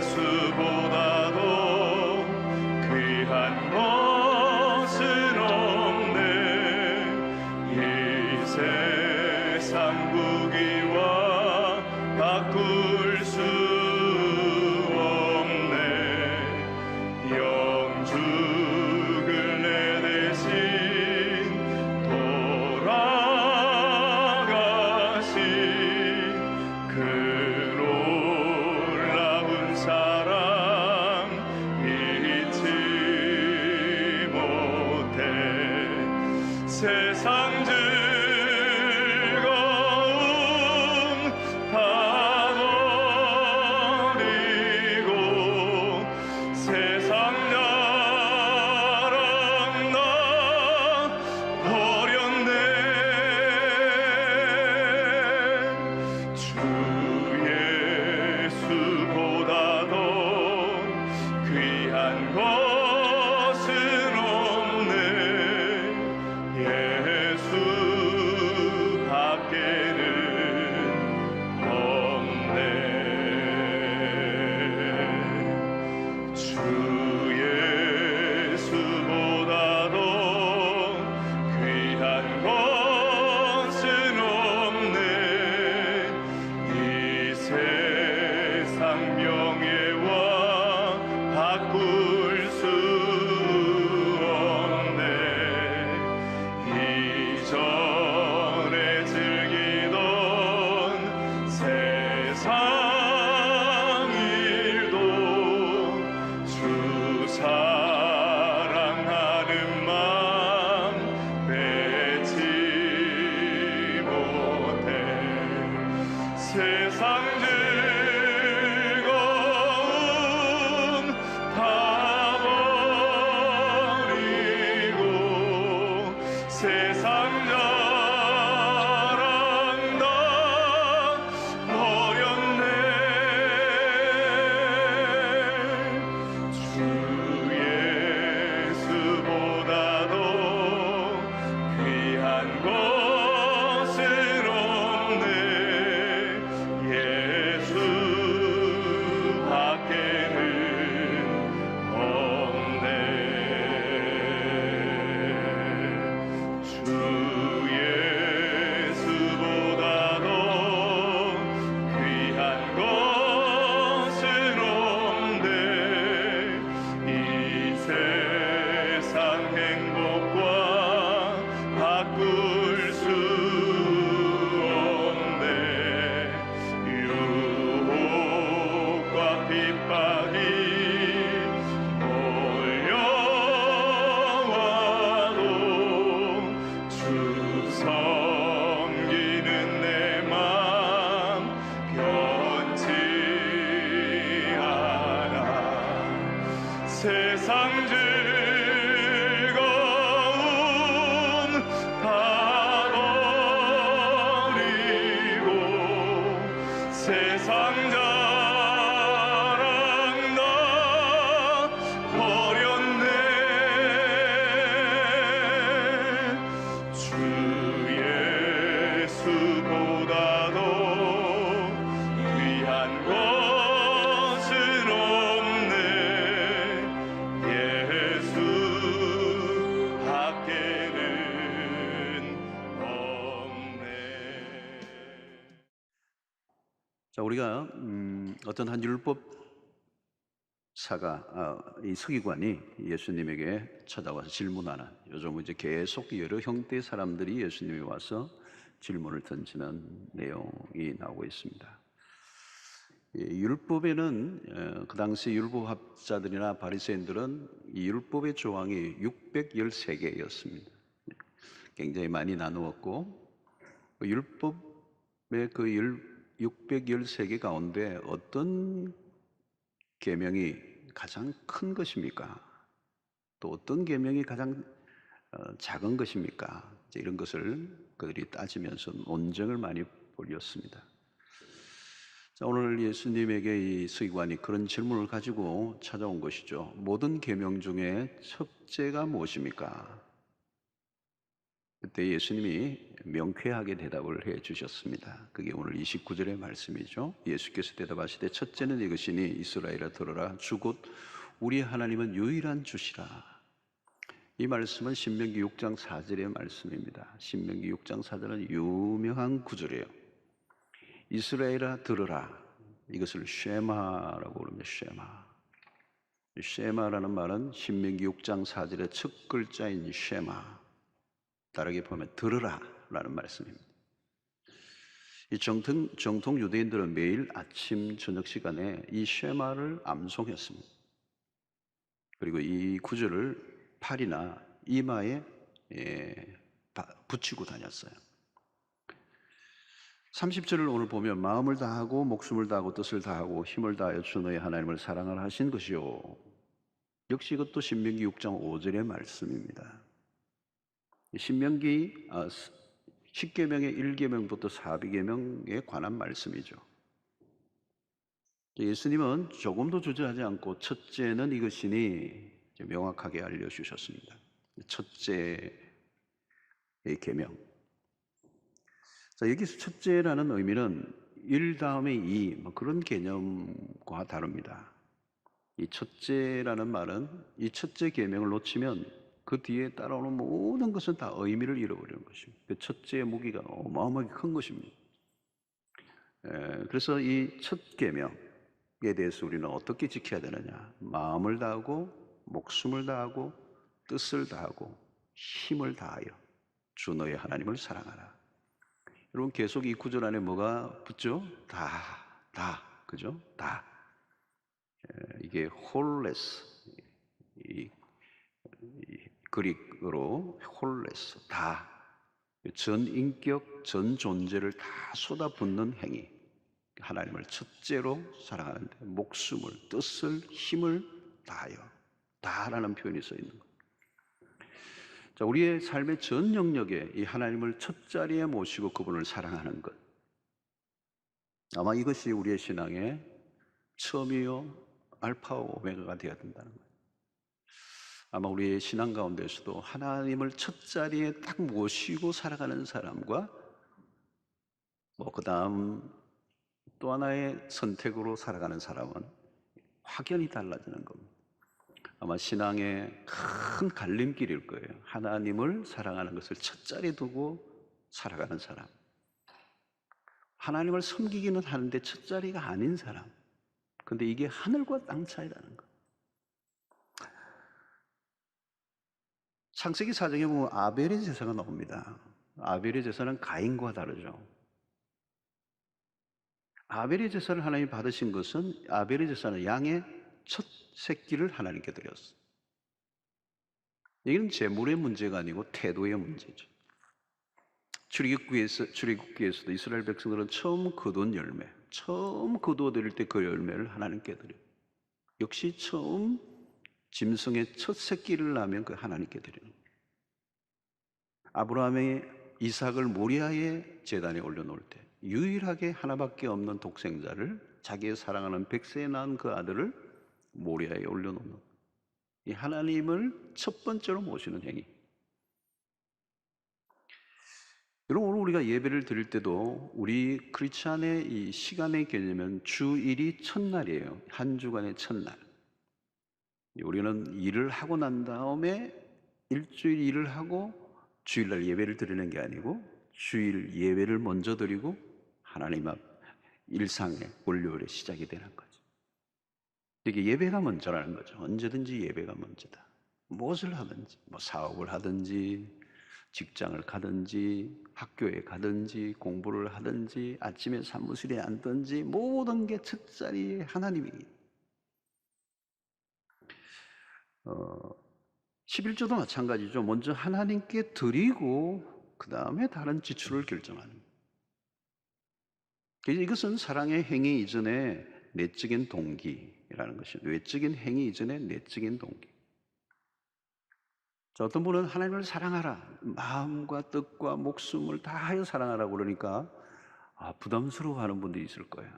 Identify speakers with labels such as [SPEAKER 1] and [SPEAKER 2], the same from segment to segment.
[SPEAKER 1] 예수보다도 귀한 것은 없네. 이 세상 부귀와 바꿀 수 없네. 영죽을 내 대신 돌아가신 그 놀라운 사랑 잊지 못해. 세상 즐거움 다 버리고 세상 자랑 나 버렸네. 주 예수보다도 귀한 것은 없네. 예수 밖에는 없네. 주 예수보다도 귀한 것은 없네. 이 세상 명예와 바꿀 수 없네. 이전에 즐기던 세상 일도 주 사랑하는 마음 빼지 못해. 세상 즐거움 다 버리고 세상 자랑 다 버렸네. 주 예수보다도 귀한 것은 없네. 예수 밖에는 없네. 주 예수보다도 귀한 것은 없네. 이 세상 행복과 바꿀 수 없네. 유혹과 핍박이 몰려와도 주 섬기는 내 맘 변치 않아. 세상 즐거움 다 버리고 세상 자랑 다 버렸네. 주 예수보다도 귀한 것은 없네. 예수 밖에는 없네.
[SPEAKER 2] 자, 우리가 어떤 한 율법사가 이 서기관이 예수님에게 찾아와서 질문하는, 요즘 이제 계속 여러 형태의 사람들이 예수님에 와서 질문을 던지는 내용이 나오고 있습니다. 율법에는 그 당시 율법학자들이나 바리새인들은 이 율법의 조항이 613개였습니다. 굉장히 많이 나누었고, 율법의 그 613개 가운데 어떤 계명이 가장 큰 것입니까? 또 어떤 계명이 가장 작은 것입니까? 이런 것을 그들이 따지면서 논쟁을 많이 벌였습니다. 자, 오늘 예수님에게 이 서기관이 그런 질문을 가지고 찾아온 것이죠. 모든 계명 중에 첫째가 무엇입니까? 그때 예수님이 명쾌하게 대답을 해 주셨습니다. 그게 오늘 29절의 말씀이죠. 예수께서 대답하시되 첫째는 이것이니 이스라엘아 들으라 주 곧 우리 하나님은 유일한 주시라. 이 말씀은 신명기 6장 4절의 말씀입니다. 신명기 6장 4절은 유명한 구절이에요. 이스라엘아 들으라. 이것을 쉐마라고 부릅니다. 쉐마. 쉐마라는 말은 신명기 6장 4절의 첫 글자인 쉐마. 다르게 보면 들으라 라는 말씀입니다. 이 정통 유대인들은 매일 아침 저녁 시간에 이 쉐마를 암송했습니다. 그리고 이 구절을 팔이나 이마에 붙이고 다녔어요. 30절을 오늘 보면 마음을 다하고 목숨을 다하고 뜻을 다하고 힘을 다하여 주 너의 하나님을 사랑하라 하신 것이요. 역시 이것도 신명기 6장 5절의 말씀입니다. 신명기 10계명의 1계명부터 4계명에 관한 말씀이죠. 예수님은 조금도 주저하지 않고 첫째는 이것이니 명확하게 알려주셨습니다. 첫째의 계명. 자, 여기서 첫째라는 의미는 일 다음에 이 그런 개념과 다릅니다. 이 첫째라는 말은 이 첫째 계명을 놓치면 그 뒤에 따라오는 모든 것은 다 의미를 잃어버리는 것입니다. 그 첫째의 무게가 어마어마하게 큰 것입니다. 그래서 이 첫 계명에 대해서 우리는 어떻게 지켜야 되느냐? 마음을 다하고 목숨을 다하고 뜻을 다하고 힘을 다하여 주 너의 하나님을 사랑하라. 여러분 계속 이 구절 안에 뭐가 붙죠? 다, 그죠? 다. 이게 홀레스, 이 그릭어로 홀레스, 다. 전 인격, 전 존재를 다 쏟아붓는 행위. 하나님을 첫째로 사랑하는데 목숨을, 뜻을, 힘을 다하여 다라는 표현이 써 있는 것. 자, 우리의 삶의 전 영역에 이 하나님을 첫 자리에 모시고 그분을 사랑하는 것. 아마 이것이 우리의 신앙의 처음이요 알파와 오메가가 되어야 된다는 거예요. 아마 우리의 신앙 가운데서도 하나님을 첫 자리에 딱 모시고 살아가는 사람과 그 다음 또 하나의 선택으로 살아가는 사람은 확연히 달라지는 겁니다. 아마 신앙의 큰 갈림길일 거예요. 하나님을 사랑하는 것을 첫 자리에 두고 살아가는 사람, 하나님을 섬기기는 하는데 첫 자리가 아닌 사람. 근데 이게 하늘과 땅 차이라는 거. 창세기 4장에 보면 아벨의 제사가 나옵니다. 아벨의 제사는 가인과 다르죠. 아벨의 제사를 하나님이 받으신 것은 아벨의 제사는 양의 첫 새끼를 하나님께 드렸어요. 이건 제물의 문제가 아니고 태도의 문제죠. 출애굽기에서도 이스라엘 백성들은 처음 거둔 열매, 처음 거두어드릴 때 그 열매를 하나님께 드려요. 역시 처음 짐승의 첫 새끼를 낳으면 그 하나님께 드리는 거예요. 아브라함의 이삭을 모리아의 제단에 올려놓을 때 유일하게 하나밖에 없는 독생자를 자기의 사랑하는 백세에 낳은 그 아들을 모리아에 올려놓는 이 하나님을 첫 번째로 모시는 행위. 여러분 오늘 우리가 예배를 드릴 때도 우리 크리스찬의 이 시간의 개념은 주일이 첫날이에요. 한 주간의 첫날. 우리는 일을 하고 난 다음에 일주일 일을 하고 주일날 예배를 드리는 게 아니고 주일 예배를 먼저 드리고 하나님 앞 일상의 월요일에 시작이 되는 거죠. 이게 예배가 먼저라는 거죠. 언제든지 예배가 먼저다. 무엇을 하든지, 사업을 하든지, 직장을 가든지, 학교에 가든지, 공부를 하든지, 아침에 사무실에 앉든지 모든 게 첫 자리에 하나님이에요. 11조도 마찬가지죠. 먼저 하나님께 드리고 그 다음에 다른 지출을 결정하는 거예요. 이것은 사랑의 행위 이전에 내적인 동기라는 것이죠. 외적인 행위 이전에 내적인 동기. 자, 어떤 분은 하나님을 사랑하라, 마음과 뜻과 목숨을 다하여 사랑하라고 그러니까 부담스러워하는 분들이 있을 거예요.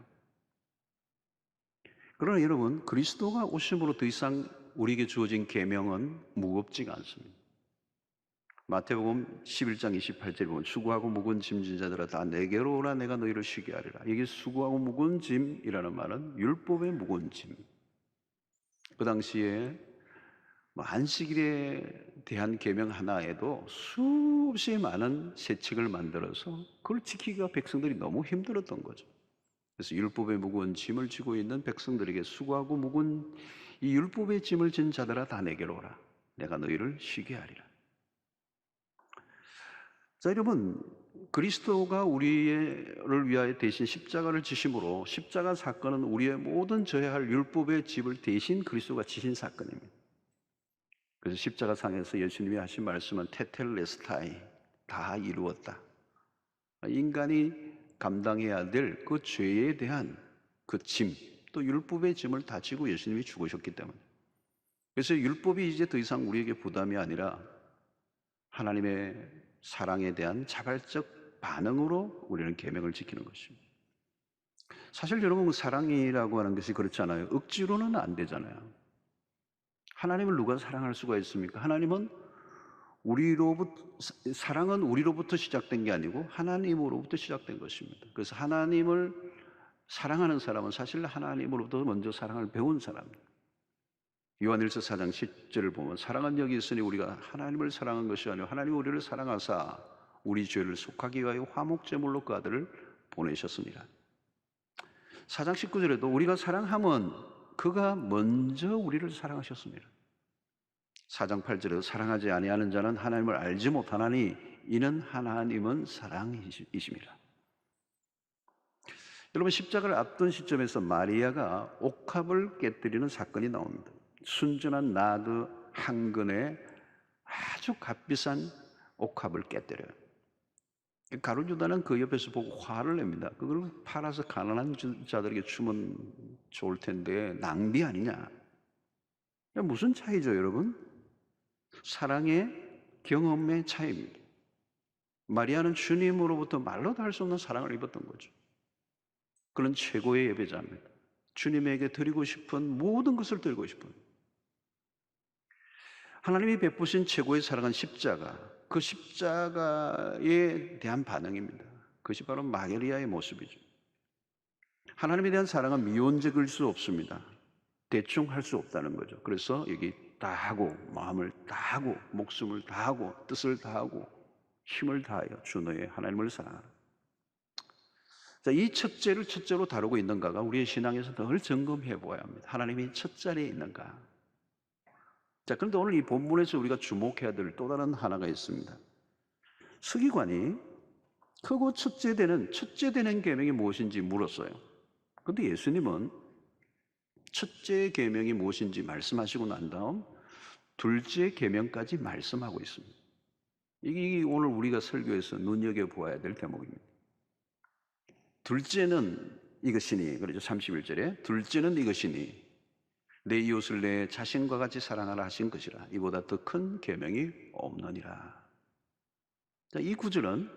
[SPEAKER 2] 그러나 여러분, 그리스도가 오심으로 더 이상 우리에게 주어진 계명은 무겁지가 않습니다. 마태복음 11장 28절에 보면 수고하고 무거운 짐진 자들아 다 내게로 오라 내가 너희를 쉬게 하리라. 이게 수고하고 무거운 짐이라는 말은 율법의 무거운 짐. 그 당시에 안식일에 대한 계명 하나에도 수없이 많은 세칙을 만들어서 그걸 지키기가 백성들이 너무 힘들었던 거죠. 그래서 율법의 무거운 짐을 지고 있는 백성들에게 수고하고 무거운 이 율법의 짐을 진 자들아 다 내게로 오라. 내가 너희를 쉬게 하리라. 자, 여러분, 그리스도가 우리를 위하여 대신 십자가를 지심으로 십자가 사건은 우리의 모든 져야 할 율법의 짐을 대신 그리스도가 지신 사건입니다. 그래서 십자가 상에서 예수님이 하신 말씀은 테텔레스타이, 다 이루었다. 인간이 감당해야 될 그 죄에 대한 그 짐, 또 율법의 짐을 다 지고 예수님이 죽으셨기 때문에. 그래서 율법이 이제 더 이상 우리에게 부담이 아니라 하나님의 사랑에 대한 자발적 반응으로 우리는 계명을 지키는 것입니다. 사실 여러분, 사랑이라고 하는 것이 그렇잖아요. 억지로는 안 되잖아요. 하나님을 누가 사랑할 수가 있습니까? 하나님은 사랑은 우리로부터 시작된 게 아니고 하나님으로부터 시작된 것입니다. 그래서 하나님을 사랑하는 사람은 사실 하나님으로부터 먼저 사랑을 배운 사람입니다. 요한일서 4장 10절을 보면 사랑은 여기 있으니 우리가 하나님을 사랑한 것이 아니고 하나님이 우리를 사랑하사 우리 죄를 속하기 위하여 화목제물로 그 아들을 보내셨습니다. 4장 19절에도 우리가 사랑함은 그가 먼저 우리를 사랑하셨습니다. 4장 8절에도 사랑하지 아니하는 자는 하나님을 알지 못하나니 이는 하나님은 사랑이십니다. 여러분, 십자가를 앞둔 시점에서 마리아가 옥합을 깨뜨리는 사건이 나옵니다. 순전한 나드 한 근에 아주 값비싼 옥합을 깨뜨려요. 가룟 유다는 그 옆에서 보고 화를 냅니다. 그걸 팔아서 가난한 자들에게 주면 좋을 텐데 낭비 아니냐. 무슨 차이죠, 여러분? 사랑의 경험의 차이입니다. 마리아는 주님으로부터 말로 다 할 수 없는 사랑을 입었던 거죠. 그는 최고의 예배자입니다. 주님에게 드리고 싶은 모든 것을 드리고 싶은, 하나님이 베푸신 최고의 사랑은 십자가, 그 십자가에 대한 반응입니다. 그것이 바로 마리아의 모습이죠. 하나님에 대한 사랑은 미온적일 수 없습니다. 대충 할 수 없다는 거죠. 그래서 여기 다하고 마음을 다하고 목숨을 다하고 뜻을 다하고 힘을 다하여 주 너의 하나님을 사랑하라. 자, 이 첫째를 첫째로 다루고 있는가가 우리의 신앙에서 늘 점검해 보아야 합니다. 하나님이 첫 자리에 있는가. 자, 그런데 오늘 이 본문에서 우리가 주목해야 될 또 다른 하나가 있습니다. 서기관이 크고 첫째 되는 계명이 무엇인지 물었어요. 그런데 예수님은 첫째 계명이 무엇인지 말씀하시고 난 다음 둘째 계명까지 말씀하고 있습니다. 이게 오늘 우리가 설교에서 눈여겨보아야 될 대목입니다. 둘째는 이것이니, 그렇죠? 31절에 둘째는 이것이니 내 이웃을 내 자신과 같이 사랑하라 하신 것이라. 이보다 더 큰 계명이 없느니라. 자, 이 구절은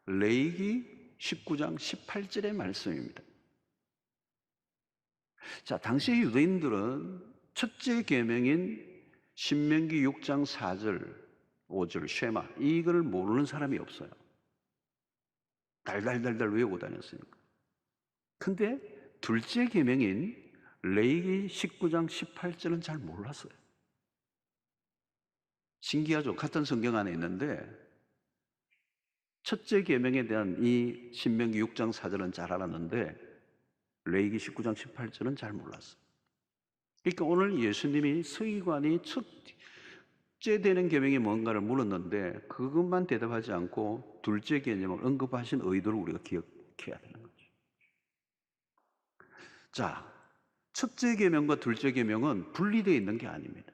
[SPEAKER 2] 레위기 19장 18절의 말씀입니다. 자, 당시의 유대인들은 첫째 계명인 신명기 6장 4절, 5절 쉐마, 이걸 모르는 사람이 없어요. 달달달달 외우고 다녔으니까. 근데 둘째 계명인 레위기 19장 18절은 잘 몰랐어요. 신기하죠? 같은 성경 안에 있는데 첫째 계명에 대한 이 신명기 6장 4절은 잘 알았는데 레위기 19장 18절은 잘 몰랐어요. 그러니까 오늘 예수님이 서기관이 첫째 되는 계명이 뭔가를 물었는데 그것만 대답하지 않고 둘째 개념을 언급하신 의도를 우리가 기억해야 되는 거죠. 자, 첫째 계명과 둘째 계명은 분리되어 있는 게 아닙니다.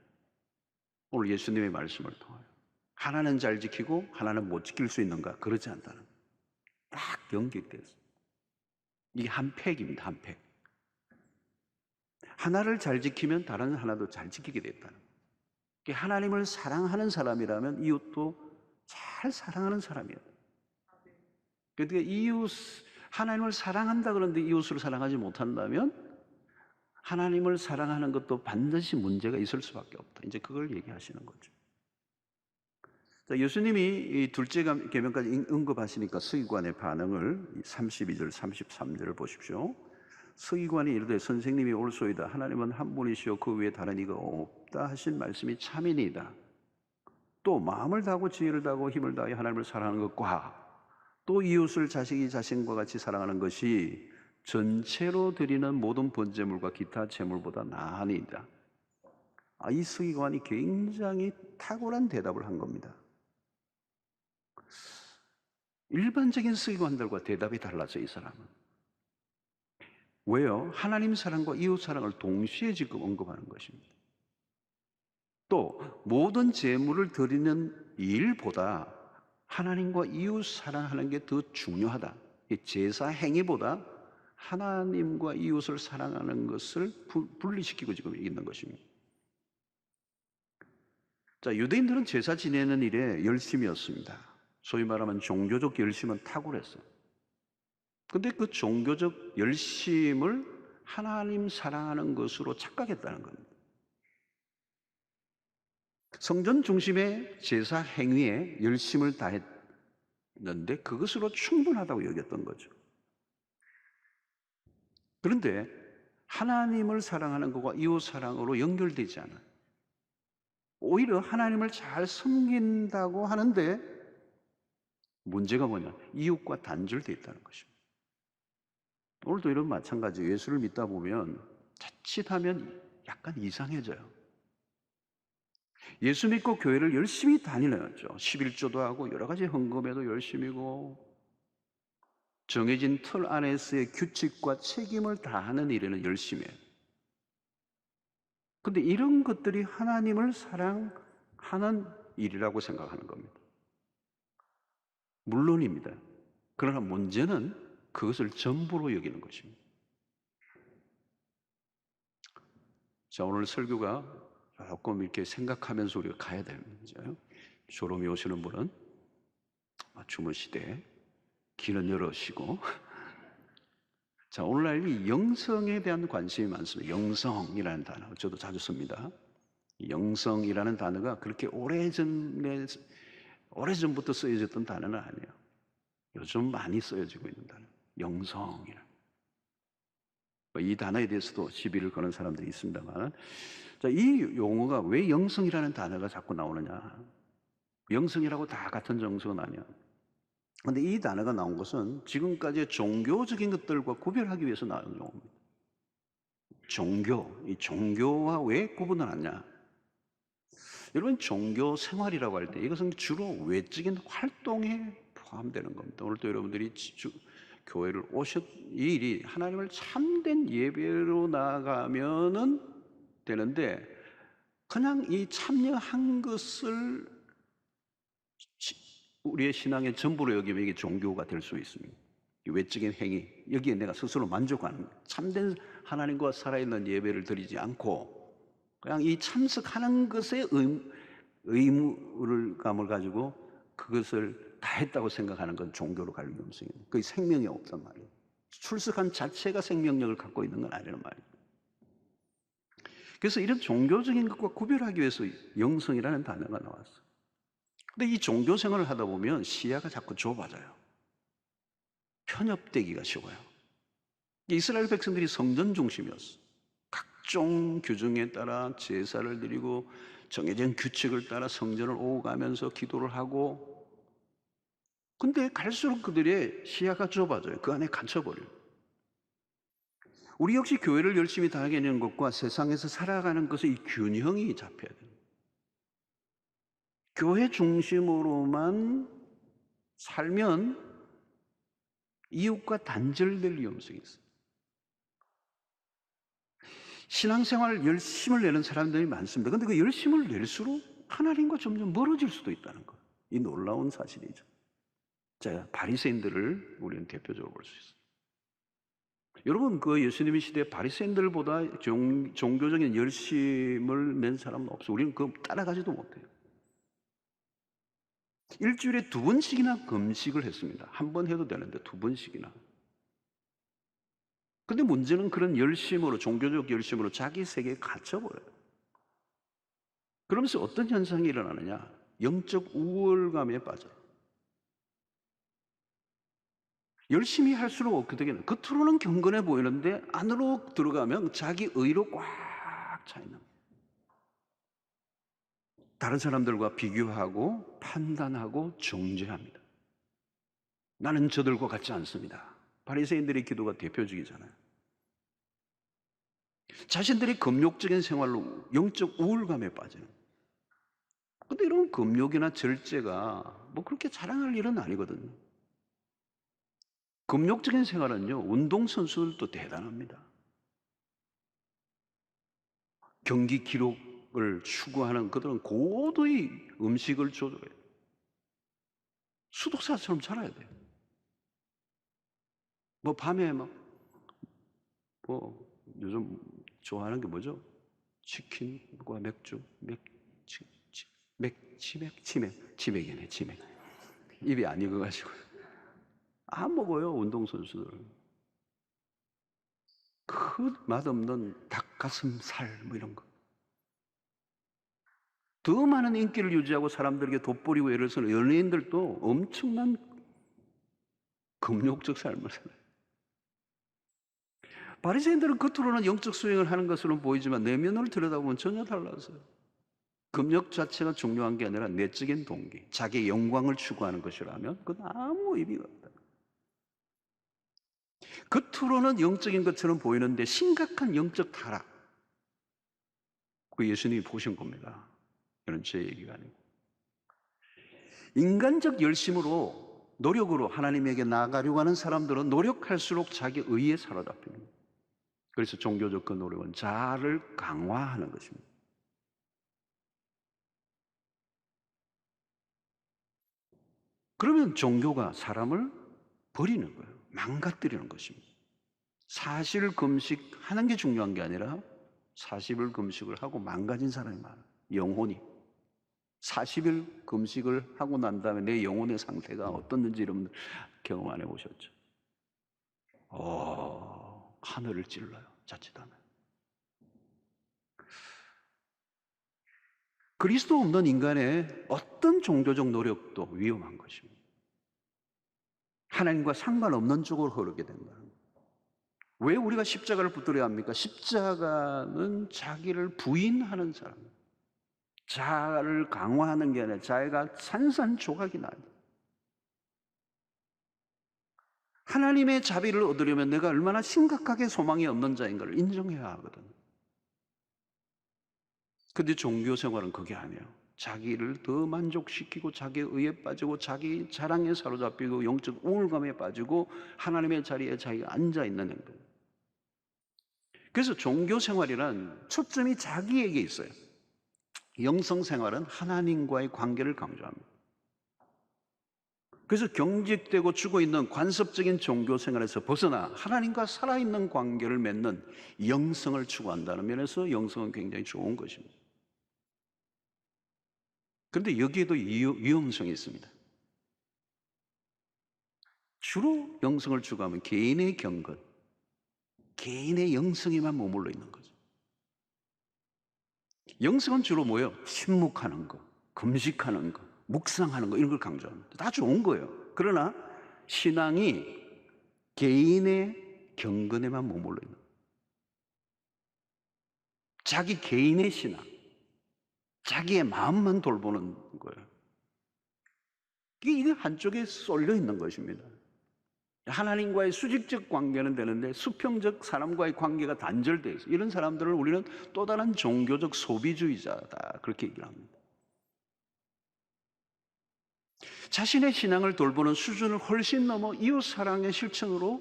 [SPEAKER 2] 오늘 예수님의 말씀을 통하여 하나는 잘 지키고 하나는 못 지킬 수 있는가? 그렇지 않다는 거예요. 딱 연결돼서 이게 한 팩입니다. 한 팩. 하나를 잘 지키면 다른 하나도 잘 지키게 됐다는 거예요. 하나님을 사랑하는 사람이라면 이웃도 잘 사랑하는 사람이에요. 그러니까 하나님을 사랑한다 그러는데 이웃을 사랑하지 못한다면 하나님을 사랑하는 것도 반드시 문제가 있을 수밖에 없다. 이제 그걸 얘기하시는 거죠. 자, 예수님이 이 둘째 계명까지 언급하시니까 서기관의 반응을 32절, 33절을 보십시오. 서기관이 이르되 선생님이 옳소이다. 하나님은 한 분이시요 그 외에 다른 이가 없다 하신 말씀이 참이니이다. 또 마음을 다하고 지혜를 다하고 힘을 다하여 하나님을 사랑하는 것과 또 이웃을 자식이 자신과 같이 사랑하는 것이 전체로 드리는 모든 번제물과 기타 제물보다 나으니이다. 이 서기관이 굉장히 탁월한 대답을 한 겁니다. 일반적인 서기관들과 대답이 달라서 이 사람은. 왜요? 하나님 사랑과 이웃 사랑을 동시에 지금 언급하는 것입니다. 또 모든 제물을 드리는 일보다 하나님과 이웃 사랑하는 게 더 중요하다. 제사 행위보다 하나님과 이웃을 사랑하는 것을 분리시키고 지금 있는 것입니다. 자, 유대인들은 제사 지내는 일에 열심이었습니다. 소위 말하면 종교적 열심은 탁월했어요. 근데 그 종교적 열심을 하나님 사랑하는 것으로 착각했다는 겁니다. 성전 중심의 제사 행위에 열심을 다했는데 그것으로 충분하다고 여겼던 거죠. 그런데 하나님을 사랑하는 것과 이웃 사랑으로 연결되지 않아요. 오히려 하나님을 잘 섬긴다고 하는데 문제가 뭐냐? 이웃과 단절되어 있다는 것입니다. 오늘도 이런 마찬가지예요. 예수를 믿다 보면 자칫하면 약간 이상해져요. 예수 믿고 교회를 열심히 다니죠. 11조도 하고 여러 가지 헌금에도 열심이고 정해진 틀 안에서의 규칙과 책임을 다하는 일에는 열심히 해요. 근데 이런 것들이 하나님을 사랑하는 일이라고 생각하는 겁니다. 물론입니다. 그러나 문제는 그것을 전부로 여기는 것입니다. 자, 오늘 설교가 조금 이렇게 생각하면서 우리가 가야 됩니다. 졸음이 오시는 분은 주무시되 길은 열으시고. 자, 오늘날 이 영성에 대한 관심이 많습니다. 영성이라는 단어, 저도 자주 씁니다. 영성이라는 단어가 그렇게 오래전부터 쓰여졌던 단어는 아니에요. 요즘 많이 쓰여지고 있는 단어, 영성이라는. 이 단어에 대해서도 시비를 거는 사람들이 있습니다만, 자, 이 용어가 왜 영성이라는 단어가 자꾸 나오느냐? 영성이라고 다 같은 정성은 아니야. 그런데 이 단어가 나온 것은 지금까지의 종교적인 것들과 구별하기 위해서 나온 용어입니다. 이 종교와 왜 구분을 하냐? 여러분, 종교 생활이라고 할 때 이것은 주로 외적인 활동에 포함되는 겁니다. 오늘도 여러분들이 교회를 이 일이 하나님을 참된 예배로 나아가면은 되는데, 그냥 이 참여한 것을 우리의 신앙의 전부로 여기면 이게 종교가 될 수 있습니다. 외적인 행위, 여기에 내가 스스로 만족하는, 참된 하나님과 살아있는 예배를 드리지 않고 그냥 이 참석하는 것에 의무감을 가지고 그것을 다 했다고 생각하는 건 종교로 갈 위험성이 있는, 그게 생명이 없단 말이에요. 출석한 자체가 생명력을 갖고 있는 건 아니란 말이에요. 그래서 이런 종교적인 것과 구별하기 위해서 영성이라는 단어가 나왔어요. 근데 이 종교 생활을 하다 보면 시야가 자꾸 좁아져요. 편협되기가 쉬워요. 이스라엘 백성들이 성전 중심이었어. 각종 규정에 따라 제사를 드리고 정해진 규칙을 따라 성전을 오고 가면서 기도를 하고, 근데 갈수록 그들의 시야가 좁아져요. 그 안에 갇혀버려요. 우리 역시 교회를 열심히 다니는 것과 세상에서 살아가는 것의 이 균형이 잡혀야 돼요. 교회 중심으로만 살면 이웃과 단절될 위험성이 있어요. 신앙생활 열심을 내는 사람들이 많습니다. 그런데 그 열심을 낼수록 하나님과 점점 멀어질 수도 있다는 거예요. 이 놀라운 사실이죠. 자, 바리새인들을 우리는 대표적으로 볼 수 있어요. 여러분, 그 예수님의 시대에 바리새인들보다 종교적인 열심을 낸 사람은 없어요. 우리는 그거 따라가지도 못해요. 일주일에 2번씩이나 금식을 했습니다. 한 번 해도 되는데 2번씩이나. 근데 문제는 그런 열심으로, 종교적 열심으로 자기 세계에 갇혀버려요. 그러면서 어떤 현상이 일어나느냐? 영적 우월감에 빠져요. 열심히 할수록 어떻게 되나? 겉으로는 경건해 보이는데 안으로 들어가면 자기 의로 꽉 차 있는 거예요. 다른 사람들과 비교하고 판단하고 정죄합니다. 나는 저들과 같지 않습니다. 바리새인들의 기도가 대표적이잖아요. 자신들이 금욕적인 생활로 영적 우울감에 빠지는. 근데 이런 금욕이나 절제가 뭐 그렇게 자랑할 일은 아니거든요. 금욕적인 생활은요, 운동선수들도 대단합니다. 경기 기록을 추구하는 그들은 고도의 음식을 조절해요. 수독사처럼 살아야 돼요. 뭐 밤에 뭐 요즘 좋아하는 게 뭐죠? 치킨과 맥주, 치맥이네, 치맥. 입이 안 익어가지고 안 먹어요, 운동선수들. 그 맛없는 닭가슴살 뭐 이런 거. 더 많은 인기를 유지하고 사람들에게 돋보이고 예를 들어서 연예인들도 엄청난 금욕적 삶을 살아요. 바리새인들은 겉으로는 영적 수행을 하는 것으로 보이지만 내면을 들여다보면 전혀 달라서요. 금욕 자체가 중요한 게 아니라 내적인 동기, 자기의 영광을 추구하는 것이라면 그건 아무 의미가 없다. 겉으로는 영적인 것처럼 보이는데 심각한 영적 타락, 그 예수님이 보신 겁니다. 이건 제 얘기가 아니고. 인간적 열심으로 노력으로 하나님에게 나아가려고 하는 사람들은 노력할수록 자기 의에 사로잡히는 거예요. 그래서 종교적 그 노력은 자아를 강화하는 것입니다. 그러면 종교가 사람을 버리는 거예요. 망가뜨리는 것입니다. 40일 금식하는 게 중요한 게 아니라 40일 금식을 하고 망가진 사람이 많아요. 영혼이. 40일 금식을 하고 난 다음에 내 영혼의 상태가 어떻는지 여러분들 경험 안 해보셨죠? 하늘을 찔러요. 자칫하면. 그리스도 없는 인간의 어떤 종교적 노력도 위험한 것입니다. 하나님과 상관없는 쪽으로 흐르게 된다는 거예요. 왜 우리가 십자가를 붙들어야 합니까? 십자가는 자기를 부인하는 사람, 자아를 강화하는 게 아니라 자기가 산산조각이 나요. 하나님의 자비를 얻으려면 내가 얼마나 심각하게 소망이 없는 자인가를 인정해야 하거든요. 근데 종교 생활은 그게 아니에요. 자기를 더 만족시키고 자기의 의에 빠지고 자기 자랑에 사로잡히고 영적 우울감에 빠지고 하나님의 자리에 자기가 앉아있는 행동. 그래서 종교 생활이란 초점이 자기에게 있어요. 영성 생활은 하나님과의 관계를 강조합니다. 그래서 경직되고 죽어있는 관습적인 종교 생활에서 벗어나 하나님과 살아있는 관계를 맺는 영성을 추구한다는 면에서 영성은 굉장히 좋은 것입니다. 그런데 여기에도 위험성이 있습니다. 주로 영성을 추구하면 개인의 경건, 개인의 영성에만 머물러 있는 거죠. 영성은 주로 뭐예요? 침묵하는 거, 금식하는 거, 묵상하는 거 이런 걸 강조합니다. 다 좋은 거예요. 그러나 신앙이 개인의 경건에만 머물러 있는 거예요. 자기 개인의 신앙, 자기의 마음만 돌보는 거예요. 이게 한쪽에 쏠려 있는 것입니다. 하나님과의 수직적 관계는 되는데 수평적 사람과의 관계가 단절되어 있어요. 이런 사람들을 우리는 또 다른 종교적 소비주의자다 그렇게 얘기를 합니다. 자신의 신앙을 돌보는 수준을 훨씬 넘어 이웃사랑의 실천으로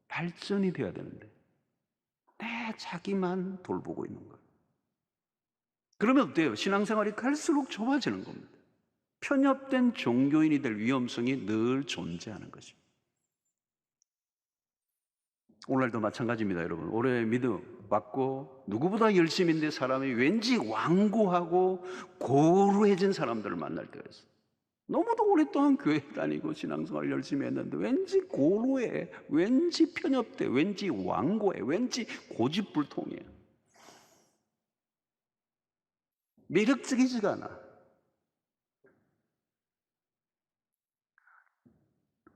[SPEAKER 2] 발전이 되어야 되는데 내 자기만 돌보고 있는 거예요. 그러면 어때요? 신앙생활이 갈수록 좁아지는 겁니다. 편협된 종교인이 될 위험성이 늘 존재하는 것입니다. 오늘도 마찬가지입니다, 여러분. 오래 믿음 받고 누구보다 열심인데 사람이 왠지 완고하고 고루해진 사람들을 만날 때가 있어요. 너무도 오랫동안 교회 다니고 신앙생활 열심히 했는데 왠지 고루해, 왠지 편협돼, 왠지 완고해, 왠지 고집불통이에요. 매력적이지가 않아.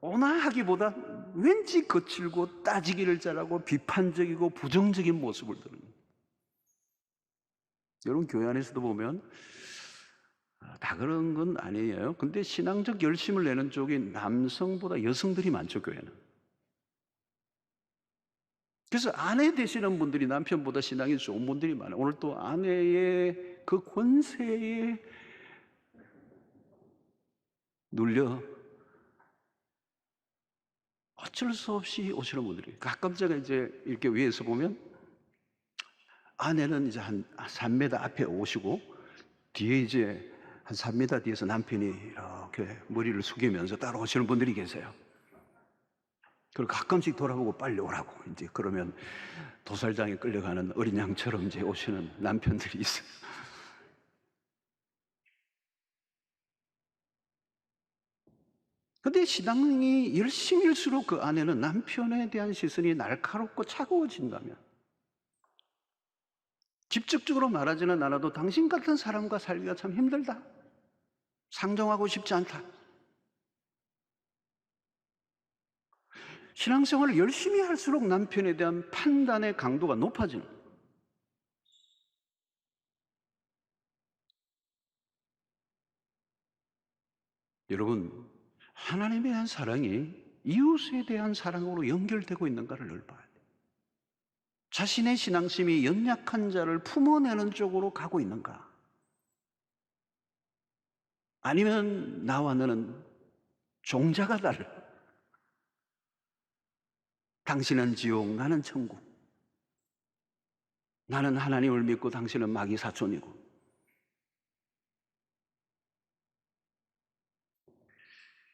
[SPEAKER 2] 온화하기보다 왠지 거칠고 따지기를 잘하고 비판적이고 부정적인 모습을 드러냅니다. 여러분 교회 안에서도 보면 다 그런 건 아니에요. 근데 신앙적 열심을 내는 쪽이 남성보다 여성들이 많죠, 교회는. 그래서 아내 되시는 분들이 남편보다 신앙이 좋은 분들이 많아요. 오늘 또 아내의 그 권세에 눌려 어쩔 수 없이 오시는 분들이 가끔 제가 이제 이렇게 위에서 보면 아내는 이제 한 3m 앞에 오시고 뒤에 이제 한 3m 뒤에서 남편이 이렇게 머리를 숙이면서 따라오시는 분들이 계세요. 그리고 가끔씩 돌아보고 빨리 오라고 이제 그러면 도살장에 끌려가는 어린 양처럼 이제 오시는 남편들이 있어요. 근데 신앙이 열심일수록 그 안에는 남편에 대한 시선이 날카롭고 차가워진다면, 직접적으로 말하지는 않아도 당신 같은 사람과 살기가 참 힘들다, 상종하고 싶지 않다, 신앙생활을 열심히 할수록 남편에 대한 판단의 강도가 높아지는 거예요. 여러분, 하나님에 대한 사랑이 이웃에 대한 사랑으로 연결되고 있는가를 늘 봐야 돼요. 자신의 신앙심이 연약한 자를 품어내는 쪽으로 가고 있는가, 아니면 나와 너는 종자가 달라, 당신은 지옥, 나는 천국, 나는 하나님을 믿고 당신은 마귀 사촌이고.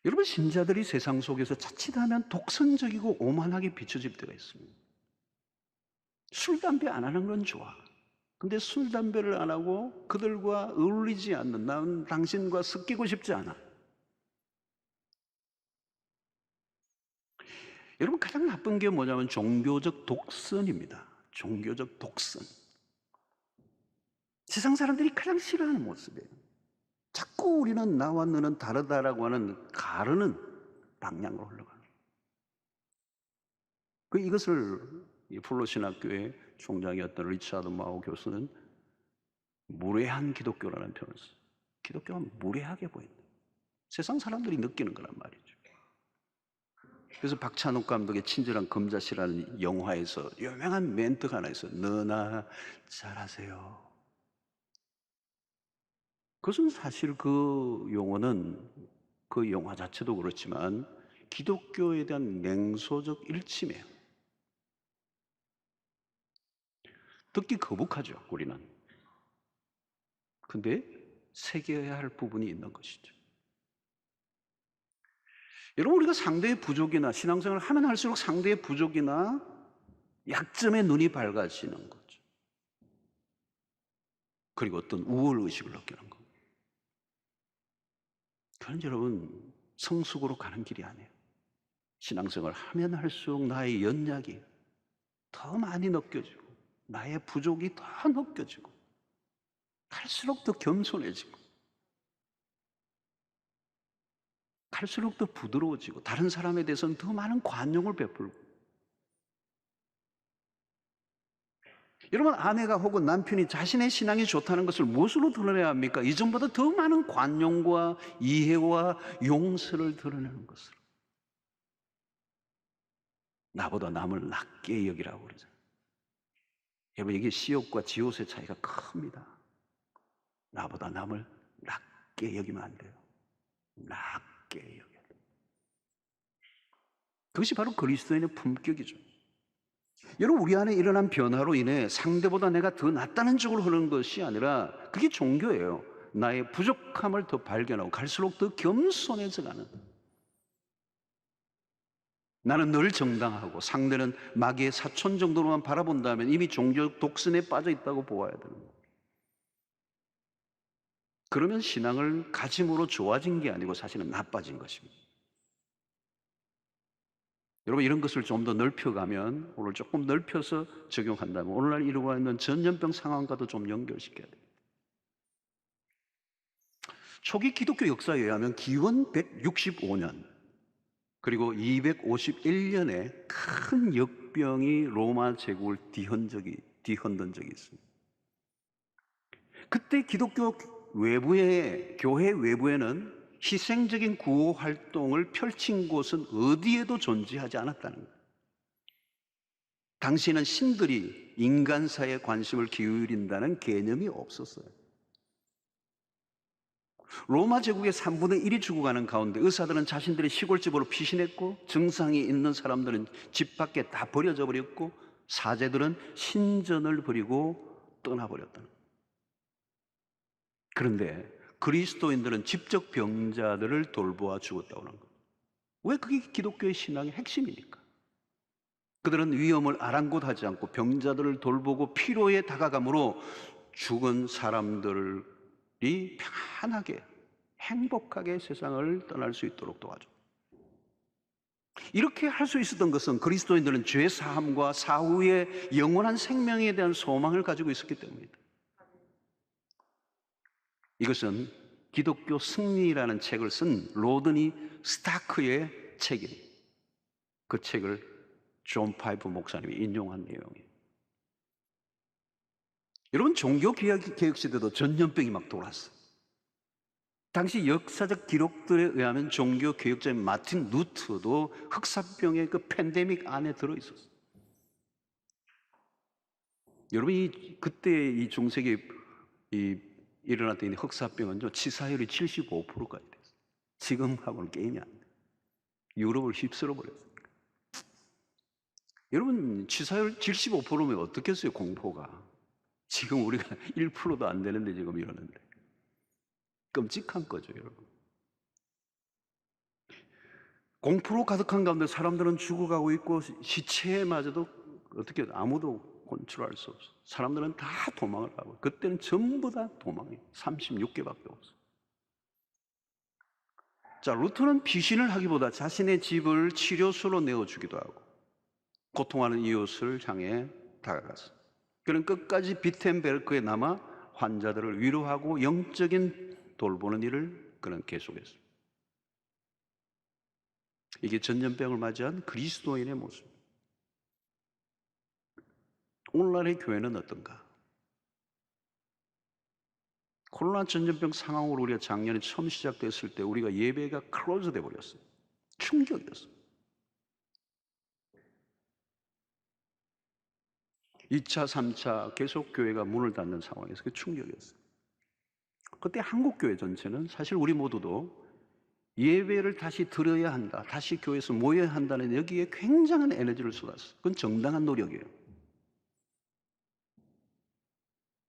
[SPEAKER 2] 여러분, 신자들이 세상 속에서 자칫하면 독선적이고 오만하게 비춰질 때가 있습니다. 술, 담배 안 하는 건 좋아. 근데 술, 담배를 안 하고 그들과 어울리지 않는, 나는 당신과 섞이고 싶지 않아. 여러분, 가장 나쁜 게 뭐냐면 종교적 독선입니다. 종교적 독선. 세상 사람들이 가장 싫어하는 모습이에요. 자꾸 우리는 나와 너는 다르다라고 하는 가르는 방향으로 흘러가는 거예요. 이것을 플로신학교의 총장이었던 리차드 마오 교수는 무례한 기독교라는 표현을 써요. 기독교가 무례하게 보인다. 세상 사람들이 느끼는 거란 말이죠. 그래서 박찬욱 감독의 친절한 검자씨라는 영화에서 유명한 멘트가 하나 있어요. 너나 잘하세요. 그것은 사실 그 용어는, 그 영화 자체도 그렇지만 기독교에 대한 냉소적 일침이에요. 듣기 거북하죠, 우리는. 근데 새겨야 할 부분이 있는 것이죠. 여러분, 우리가 상대의 부족이나 신앙생활을 하면 할수록 상대의 부족이나 약점에 눈이 밝아지는 거죠. 그리고 어떤 우월의식을 느끼는 거. 그건 여러분, 성숙으로 가는 길이 아니에요. 신앙생활을 하면 할수록 나의 연약이 더 많이 느껴지고 나의 부족이 더 느껴지고 갈수록 더 겸손해지고 갈수록 더 부드러워지고 다른 사람에 대해서는 더 많은 관용을 베풀고. 여러분, 아내가 혹은 남편이 자신의 신앙이 좋다는 것을 무엇으로 드러내야 합니까? 이전보다 더 많은 관용과 이해와 용서를 드러내는 것으로. 나보다 남을 낮게 여기라고 그러잖아요. 여러분, 이게 시옷과 지옷의 차이가 큽니다. 나보다 남을 낮게 여기면 안 돼요. 낮게 여겨야 돼요. 그것이 바로 그리스도인의 품격이죠. 여러분, 우리 안에 일어난 변화로 인해 상대보다 내가 더 낫다는 쪽으로 흐르는 것이 아니라 그게 종교예요. 나의 부족함을 더 발견하고 갈수록 더 겸손해져 가는. 나는 늘 정당하고 상대는 마귀의 사촌 정도로만 바라본다면 이미 종교적 독선에 빠져 있다고 보아야 되는 거예요. 그러면 신앙을 가짐으로 좋아진 게 아니고 사실은 나빠진 것입니다. 여러분, 이런 것을 좀 더 넓혀가면, 오늘 조금 넓혀서 적용한다면 오늘날 이루고 있는 전염병 상황과도 좀 연결시켜야 돼요. 초기 기독교 역사에 의하면 기원 165년, 그리고 251년에 큰 역병이 로마 제국을 뒤흔든 적이 있습니다. 그때 기독교 외부에, 교회 외부에는 희생적인 구호 활동을 펼친 곳은 어디에도 존재하지 않았다는 거예요. 당시에는 신들이 인간사에 관심을 기울인다는 개념이 없었어요. 로마 제국의 3분의 1이 죽어가는 가운데 의사들은 자신들의 시골집으로 피신했고, 증상이 있는 사람들은 집 밖에 다 버려져 버렸고, 사제들은 신전을 버리고 떠나버렸다는 거예요. 그런데 그리스도인들은 직접 병자들을 돌보아 죽었다고 하는 거예요. 왜? 그게 기독교의 신앙의 핵심이니까. 그들은 위험을 아랑곳하지 않고 병자들을 돌보고 피로에 다가감으로 죽은 사람들이 편안하게 행복하게 세상을 떠날 수 있도록 도와줘. 이렇게 할 수 있었던 것은 그리스도인들은 죄 사함과 사후의 영원한 생명에 대한 소망을 가지고 있었기 때문입니다. 이것은 기독교 승리라는 책을 쓴 로드니 스타크의 책이에요. 그 책을 존 파이프 목사님이 인용한 내용이에요. 여러분, 종교개혁 시대도 전염병이 막 돌았어요. 당시 역사적 기록들에 의하면 종교개혁자인 마틴 루터도 흑사병의 그 팬데믹 안에 들어있었어요. 여러분, 그때 이 중세기 일어났던 이 흑사병은 치사율이 75%까지 됐어요. 지금하고는 게임이 안 돼요. 유럽을 휩쓸어 버렸어요. 여러분, 치사율 75%면 어떻겠어요, 공포가. 지금 우리가 1%도 안 되는데 지금 이러는데. 끔찍한 거죠, 여러분. 공포로 가득한 가운데 사람들은 죽어가고 있고, 시체마저도 어떻게 아무도 kontrol할 수 없어. 사람들은 다 도망을 하고, 그때는 전부 다 도망이에요. 36개밖에 없어. 자, 루터는 피신을 하기보다 자신의 집을 치료소로 내어주기도 하고, 고통하는 이웃을 향해 다가갔어. 그는 끝까지 비텐베르크에 남아 환자들을 위로하고 영적인 돌보는 일을 그는 계속했습니다. 이게 전염병을 맞이한 그리스도인의 모습. 오늘날의 교회는 어떤가? 코로나 전염병 상황으로 우리가 작년에 처음 시작됐을 때 우리가 예배가 클로즈 돼 버렸어요. 충격이었어요. 2차, 3차 계속 교회가 문을 닫는 상황에서 그 충격이었어요. 그때 한국교회 전체는 사실 우리 모두도 예배를 다시 드려야 한다, 다시 교회에서 모여야 한다는 여기에 굉장한 에너지를 쏟았어요. 그건 정당한 노력이에요.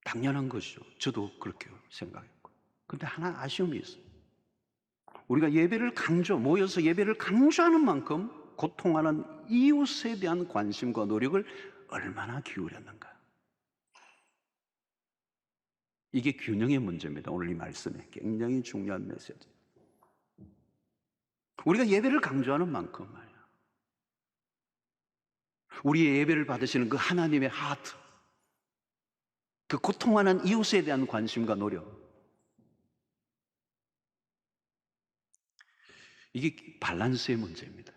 [SPEAKER 2] 당연한 것이죠. 저도 그렇게 생각했고. 그런데 하나 아쉬움이 있어요. 우리가 예배를 모여서 예배를 강조하는 만큼 고통하는 이웃에 대한 관심과 노력을 얼마나 기울였는가. 이게 균형의 문제입니다. 오늘 이 말씀에 굉장히 중요한 메시지. 우리가 예배를 강조하는 만큼 말이야, 우리의 예배를 받으시는 그 하나님의 하트, 그 고통하는 이웃에 대한 관심과 노력, 이게 밸런스의 문제입니다.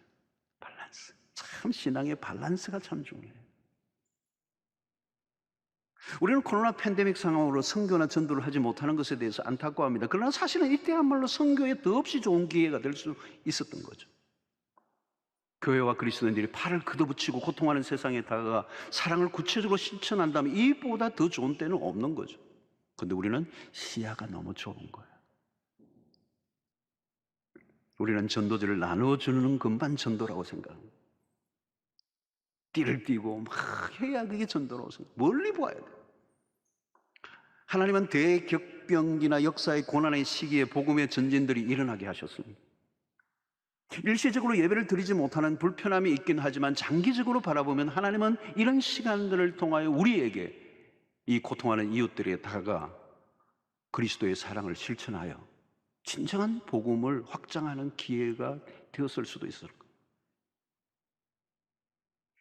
[SPEAKER 2] 밸런스. 참 신앙의 밸런스가 참 중요해요. 우리는 코로나 팬데믹 상황으로 선교나 전도를 하지 못하는 것에 대해서 안타까워합니다. 그러나 사실은 이때야말로 선교에 더없이 좋은 기회가 될 수 있었던 거죠. 교회와 그리스도인들이 팔을 걷어붙이고 고통하는 세상에 다가가 사랑을 구체적으로 실천한다면 이보다 더 좋은 때는 없는 거죠. 그런데 우리는 시야가 너무 좁은 거예요. 우리는 전도지를 나누어주는 것만 전도라고 생각합니다. 띠를 띠고 막 해야 그게 전도라고 생각합니다. 멀리 보아야 돼요. 하나님은 대격변기나 역사의 고난의 시기에 복음의 전진들이 일어나게 하셨습니다. 일시적으로 예배를 드리지 못하는 불편함이 있긴 하지만 장기적으로 바라보면 하나님은 이런 시간들을 통하여 우리에게 이 고통하는 이웃들에 다가가 그리스도의 사랑을 실천하여 진정한 복음을 확장하는 기회가 되었을 수도 있을 거예요.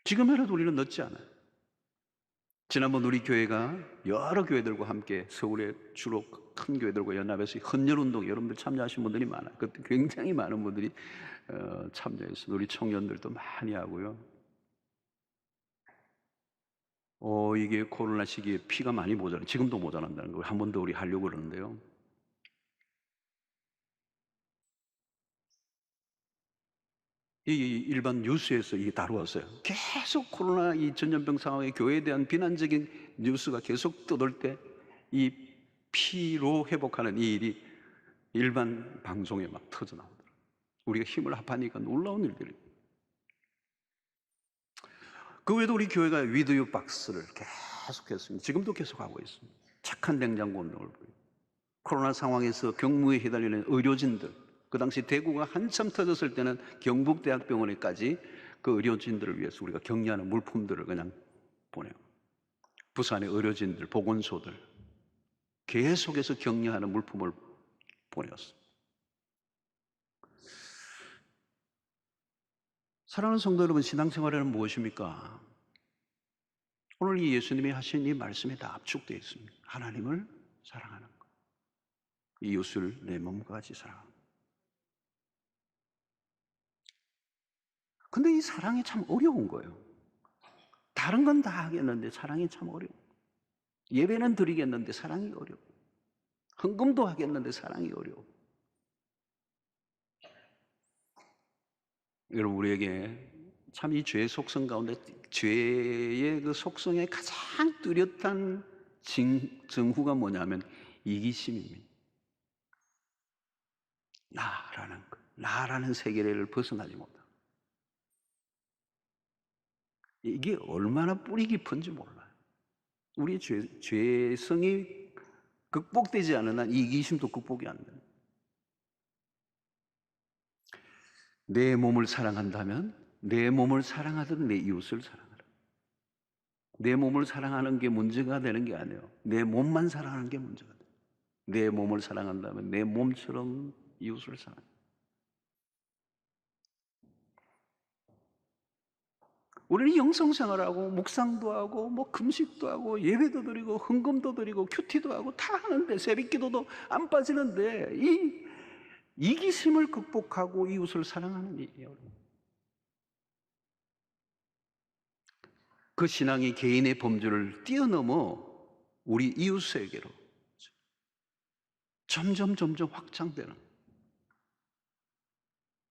[SPEAKER 2] 지금이라도 우리는 늦지 않아요. 지난번 우리 교회가 여러 교회들과 함께 서울의 주로 큰 교회들과 연합해서 헌혈운동 여러분들 참여하신 분들이 많아요. 그때 굉장히 많은 분들이 참여했습니다. 우리 청년들도 많이 하고요. 이게 코로나 시기에 피가 많이 모자라. 지금도 모자란다는 걸 한 번 더 우리 하려고 그러는데요. 이 일반 뉴스에서 이게 다루었어요. 계속 코로나 이 전염병 상황에 교회에 대한 비난적인 뉴스가 계속 떠돌 때 이 피로 회복하는 이 일이 일반 방송에 막 터져 나오더라고요. 우리가 힘을 합하니까 놀라운 일들이. 그 외에도 우리 교회가 위드유 박스를 계속했습니다. 지금도 계속하고 있습니다. 착한 냉장고 운동을 보이고 코로나 상황에서 경무에 휘달리는 의료진들, 그 당시 대구가 한참 터졌을 때는 경북대학병원에까지 그 의료진들을 위해서 우리가 격려하는 물품들을 그냥 보내요. 부산의 의료진들, 보건소들 계속해서 격려하는 물품을 보내었습니다. 사랑하는 성도 여러분, 신앙생활에는 무엇입니까? 오늘 이 예수님이 하신 이 말씀에 다 압축되어 있습니다. 하나님을 사랑하는 것, 이웃을 내 몸과 같이 사랑하는 것. 근데 이 사랑이 참 어려운 거예요. 다른 건 다 하겠는데 사랑이 참 어려워. 예배는 드리겠는데 사랑이 어려워. 헌금도 하겠는데 사랑이 어려워. 여러분, 우리에게 참 이 죄의 속성 가운데 죄의 그 속성의 가장 뚜렷한 증후가 뭐냐면 이기심입니다. 나라는 것, 나라는 세계를 벗어나지 못하고. 이게 얼마나 뿌리 깊은지 몰라요. 우리 죄성이 극복되지 않은 한 이기심도 극복이 안 돼요. 내 몸을 사랑한다면 내 몸을 사랑하듯 내 이웃을 사랑하라. 내 몸을 사랑하는 게 문제가 되는 게 아니에요. 내 몸만 사랑하는 게 문제가 돼요. 내 몸을 사랑한다면 내 몸처럼 이웃을 사랑해요. 우리는 영성생활하고 묵상도 하고 뭐 금식도 하고 예배도 드리고 헌금도 드리고 큐티도 하고 다 하는데 새벽기도도 안 빠지는데 이 이기심을 극복하고 이웃을 사랑하는 일이에요. 그 신앙이 개인의 범주를 뛰어넘어 우리 이웃에게로 점점 확장되는,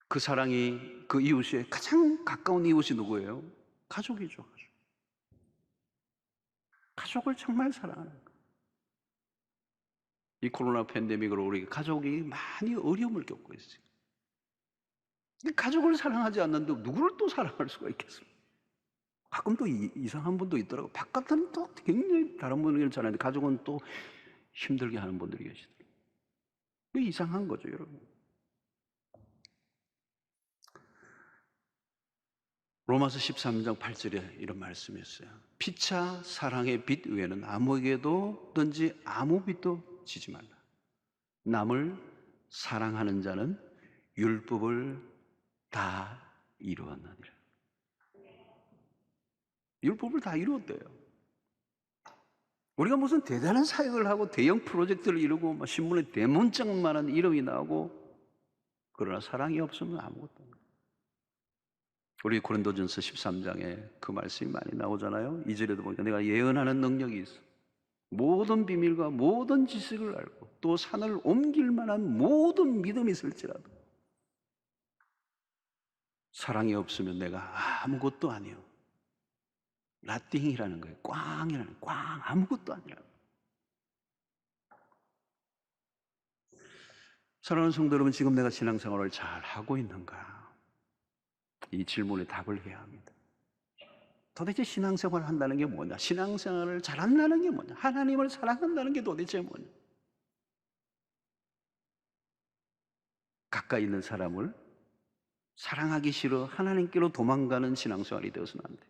[SPEAKER 2] 그 사랑이 그 이웃의 가장 가까운 이웃이 누구예요? 가족이죠. 가족을 정말 사랑하는 거예요. 이 코로나 팬데믹으로 우리 가족이 많이 어려움을 겪고 있어요. 가족을 사랑하지 않는데 누구를 또 사랑할 수가 있겠습니까? 가끔 또 이상한 분도 있더라고요. 바깥은 또 굉장히 다른 분을 잘하는데 가족은 또 힘들게 하는 분들이 계시더라고요. 이게 이상한 거죠, 여러분. 로마서 13장 8절에 이런 말씀이 있어요. 피차 사랑의 빛 외에는 아무에게든지 아무 빛도 지지 말라. 남을 사랑하는 자는 율법을 다 이루었느니라. 율법을 다 이루었대요. 우리가 무슨 대단한 사역을 하고 대형 프로젝트를 이루고 신문에 대문짝만한 이름이 나오고, 그러나 사랑이 없으면 아무것도 없어요. 우리 고린도전서 13장에 그 말씀이 많이 나오잖아요. 2절에도 보니까 내가 예언하는 능력이 있어. 모든 비밀과 모든 지식을 알고 또 산을 옮길 만한 모든 믿음이 있을지라도 사랑이 없으면 내가 아무것도 아니요. nothing이라는 거예요. 꽝이라는, 꽝, 아무것도 아니라. 사랑하는 성도 여러분, 지금 내가 신앙생활을 잘 하고 있는가? 이 질문에 답을 해야 합니다. 도대체 신앙생활을 한다는 게 뭐냐? 신앙생활을 잘한다는 게 뭐냐? 하나님을 사랑한다는 게 도대체 뭐냐? 가까이 있는 사람을 사랑하기 싫어 하나님께로 도망가는 신앙생활이 되어서는 안 돼.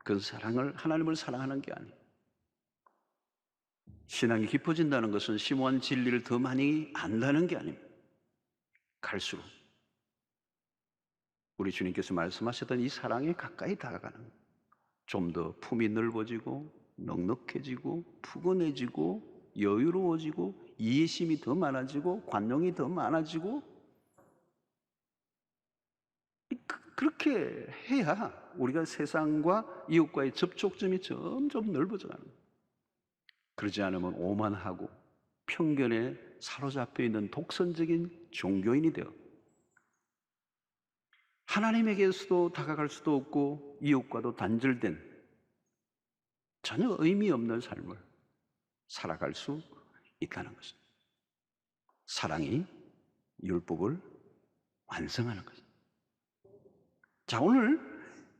[SPEAKER 2] 그 하나님을 사랑하는 게 아니에요. 신앙이 깊어진다는 것은 심오한 진리를 더 많이 안다는 게 아닙니다. 갈수록 우리 주님께서 말씀하셨던 이 사랑에 가까이 다가가는 거예요. 좀 더 품이 넓어지고 넉넉해지고 푸근해지고 여유로워지고 이해심이 더 많아지고 관용이 더 많아지고 그렇게 해야 우리가 세상과 이웃과의 접촉점이 점점 넓어져가는 거예요. 그러지 않으면 오만하고 편견에 사로잡혀 있는 독선적인 종교인이 되어 하나님에게서도 다가갈 수도 없고 이웃과도 단절된 전혀 의미 없는 삶을 살아갈 수 있다는 것입니다. 사랑이 율법을 완성하는 것입니다. 자, 오늘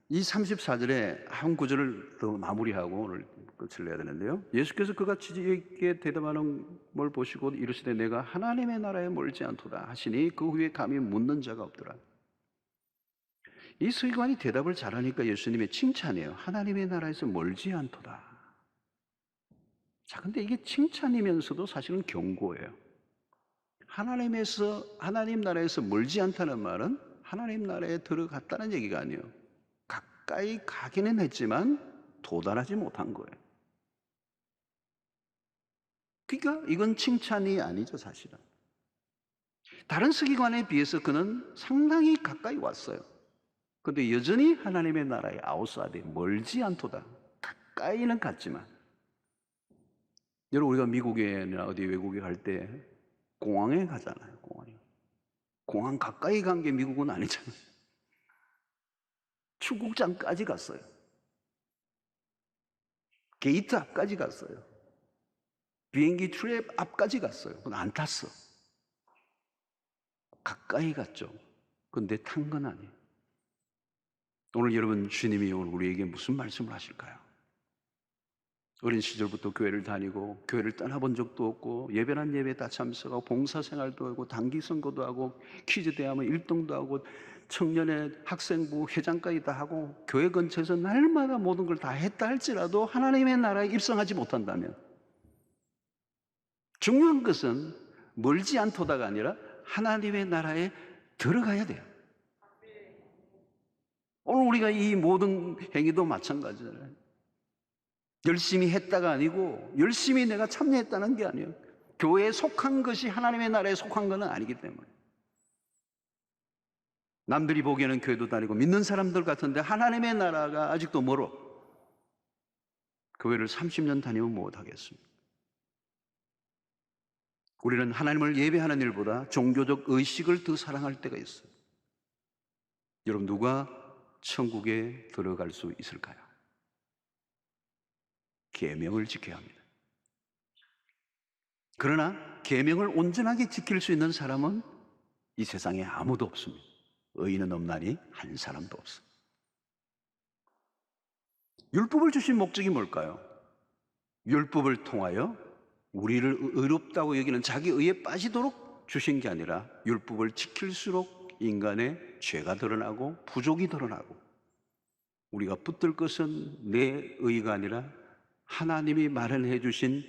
[SPEAKER 2] 이 34절에 한 구절을 더 마무리하고 오늘 끝을 내야 되는데요. 예수께서 그같이 이렇게 대답하는 걸 보시고 이르시되 내가 하나님의 나라에 멀지 않도다 하시니 그 후에 감히 묻는 자가 없더라. 이 서기관이 대답을 잘하니까 예수님의 칭찬이에요. 하나님의 나라에서 멀지 않도다. 자, 근데 이게 칭찬이면서도 사실은 경고예요. 하나님 나라에서 멀지 않다는 말은 하나님 나라에 들어갔다는 얘기가 아니에요. 가까이 가기는 했지만 도달하지 못한 거예요. 그러니까 이건 칭찬이 아니죠, 사실은. 다른 서기관에 비해서 그는 상당히 가까이 왔어요. 그런데 여전히 하나님의 나라의 아웃사이드에 멀지 않도다. 가까이는 갔지만. 여러분, 우리가 미국에나 어디 외국에 갈 때 공항에 가잖아요. 공항 가까이 간 게 미국은 아니잖아요. 출국장까지 갔어요. 게이트 앞까지 갔어요. 비행기 트랩 앞까지 갔어요. 그건 안 탔어. 가까이 갔죠. 그런데 탄 건 아니에요. 오늘 여러분, 주님이 오늘 우리에게 무슨 말씀을 하실까요? 어린 시절부터 교회를 다니고 교회를 떠나본 적도 없고 예배란 예배에 다 참석하고 봉사생활도 하고 단기선거도 하고 퀴즈 대회하면 1등도 하고 청년의 학생부 회장까지 다 하고 교회 근처에서 날마다 모든 걸 다 했다 할지라도 하나님의 나라에 입성하지 못한다면 중요한 것은 멀지 않도다가 아니라 하나님의 나라에 들어가야 돼요. 오늘 우리가 이 모든 행위도 마찬가지잖아요. 열심히 했다가 아니고 열심히 내가 참여했다는 게 아니에요. 교회에 속한 것이 하나님의 나라에 속한 것은 아니기 때문에. 남들이 보기에는 교회도 다니고 믿는 사람들 같은데 하나님의 나라가 아직도 멀어. 교회를 30년 다니면 못하겠습니다. 우리는 하나님을 예배하는 일보다 종교적 의식을 더 사랑할 때가 있어요. 여러분, 누가 천국에 들어갈 수 있을까요? 계명을 지켜야 합니다. 그러나 계명을 온전하게 지킬 수 있는 사람은 이 세상에 아무도 없습니다. 의인은 없나니 한 사람도 없어. 율법을 주신 목적이 뭘까요? 율법을 통하여 우리를 의롭다고 여기는 자기 의에 빠지도록 주신 게 아니라 율법을 지킬수록 인간의 죄가 드러나고 부족이 드러나고 우리가 붙들 것은 내 의가 아니라 하나님이 마련해 주신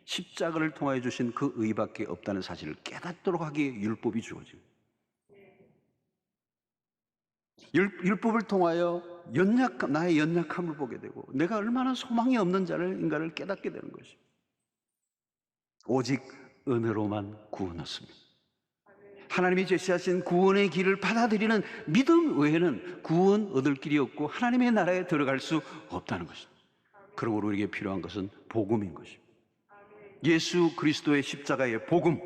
[SPEAKER 2] 십자가를 통하여 주신 그 의밖에 없다는 사실을 깨닫도록 하기에 율법이 주어집니다. 율법을 통하여 나의 연약함을 보게 되고 내가 얼마나 소망이 없는 인간을 깨닫게 되는 것입니다. 오직 은혜로만 구원 얻습니다. 하나님이 제시하신 구원의 길을 받아들이는 믿음 외에는 구원 얻을 길이 없고 하나님의 나라에 들어갈 수 없다는 것입니다. 그러므로 우리에게 필요한 것은 복음인 것입니다. 예수 그리스도의 십자가의 복음,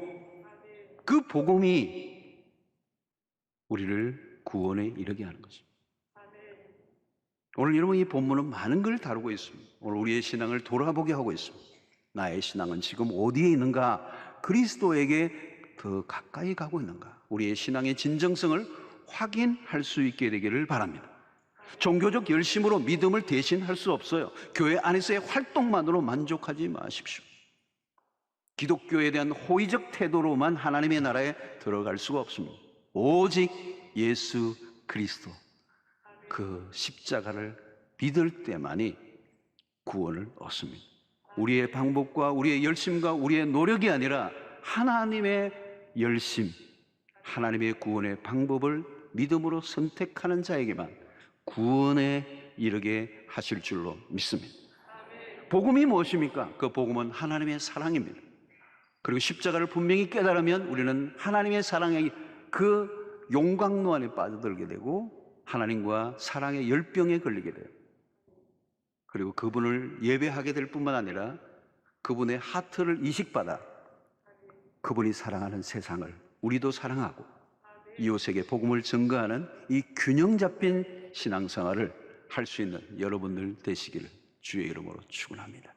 [SPEAKER 2] 그 복음이 우리를 구원에 이르게 하는 것입니다. 오늘 여러분, 이 본문은 많은 걸 다루고 있습니다. 오늘 우리의 신앙을 돌아보게 하고 있습니다. 나의 신앙은 지금 어디에 있는가? 그리스도에게 더 가까이 가고 있는가? 우리의 신앙의 진정성을 확인할 수 있게 되기를 바랍니다. 종교적 열심으로 믿음을 대신할 수 없어요. 교회 안에서의 활동만으로 만족하지 마십시오. 기독교에 대한 호의적 태도로만 하나님의 나라에 들어갈 수가 없습니다. 오직 예수 그리스도 그 십자가를 믿을 때만이 구원을 얻습니다. 우리의 방법과 우리의 열심과 우리의 노력이 아니라 하나님의 열심, 하나님의 구원의 방법을 믿음으로 선택하는 자에게만 구원의 이르게 하실 줄로 믿습니다. 복음이 무엇입니까? 그 복음은 하나님의 사랑입니다. 그리고 십자가를 분명히 깨달으면 우리는 하나님의 사랑의 그 용광로 안에 빠져들게 되고 하나님과 사랑의 열병에 걸리게 돼요. 그리고 그분을 예배하게 될 뿐만 아니라 그분의 하트를 이식받아 그분이 사랑하는 세상을 우리도 사랑하고 이웃에게 복음을 전가하는 이 균형 잡힌 신앙생활을 할 수 있는 여러분들 되시기를 주의 이름으로 축원합니다.